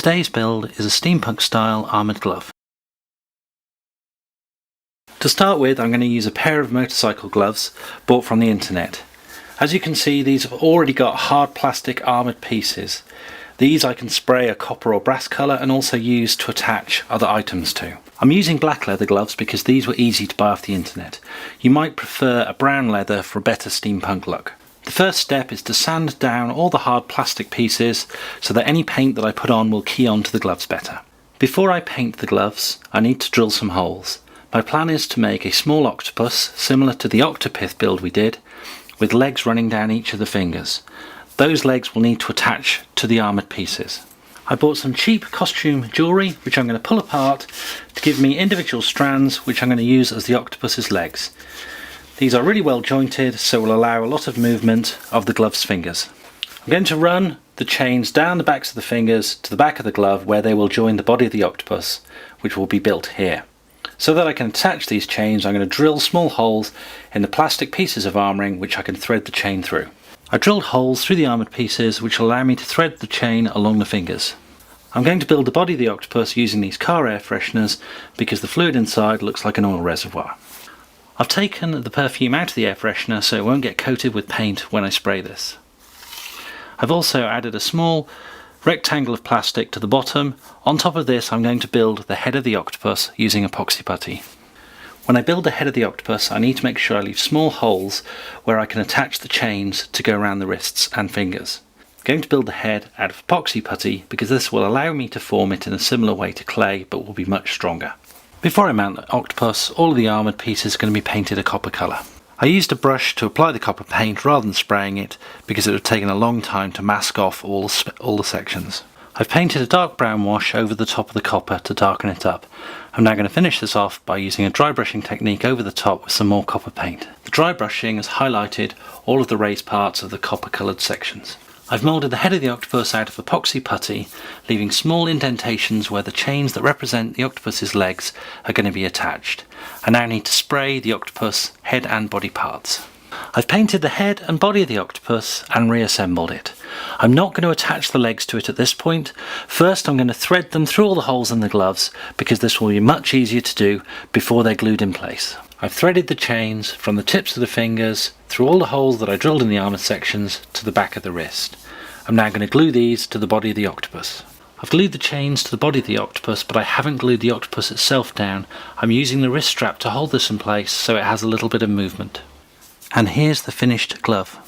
Today's build is a steampunk style armoured glove. To start with, I'm going to use a pair of motorcycle gloves bought from the internet. As you can see, these have already got hard plastic armoured pieces. These I can spray a copper or brass colour and also use to attach other items to. I'm using black leather gloves because these were easy to buy off the internet. You might prefer a brown leather for a better steampunk look. The first step is to sand down all the hard plastic pieces so that any paint that I put on will key onto the gloves better. Before I paint the gloves, I need to drill some holes. My plan is to make a small octopus similar to the octopith build we did, with legs running down each of the fingers. Those legs will need to attach to the armoured pieces. I bought some cheap costume jewellery which I'm going to pull apart to give me individual strands which I'm going to use as the octopus's legs. These are really well jointed, so will allow a lot of movement of the glove's fingers. I'm going to run the chains down the backs of the fingers to the back of the glove where they will join the body of the octopus, which will be built here. So that I can attach these chains, I'm going to drill small holes in the plastic pieces of armouring which I can thread the chain through. I drilled holes through the armoured pieces which will allow me to thread the chain along the fingers. I'm going to build the body of the octopus using these car air fresheners because the fluid inside looks like an oil reservoir. I've taken the perfume out of the air freshener so it won't get coated with paint when I spray this. I've also added a small rectangle of plastic to the bottom. On top of this I'm going to build the head of the octopus using epoxy putty. When I build the head of the octopus I need to make sure I leave small holes where I can attach the chains to go around the wrists and fingers. I'm going to build the head out of epoxy putty because this will allow me to form it in a similar way to clay but will be much stronger. Before I mount the octopus, all of the armoured pieces are going to be painted a copper colour. I used a brush to apply the copper paint rather than spraying it because it would have taken a long time to mask off all the sections. I've painted a dark brown wash over the top of the copper to darken it up. I'm now going to finish this off by using a dry brushing technique over the top with some more copper paint. The dry brushing has highlighted all of the raised parts of the copper coloured sections. I've moulded the head of the octopus out of epoxy putty, leaving small indentations where the chains that represent the octopus's legs are going to be attached. I now need to spray the octopus head and body parts. I've painted the head and body of the octopus and reassembled it. I'm not going to attach the legs to it at this point. First I'm going to thread them through all the holes in the gloves because this will be much easier to do before they're glued in place. I've threaded the chains from the tips of the fingers through all the holes that I drilled in the armoured sections to the back of the wrist. I'm now going to glue these to the body of the octopus. I've glued the chains to the body of the octopus, but I haven't glued the octopus itself down. I'm using the wrist strap to hold this in place so it has a little bit of movement. And here's the finished glove.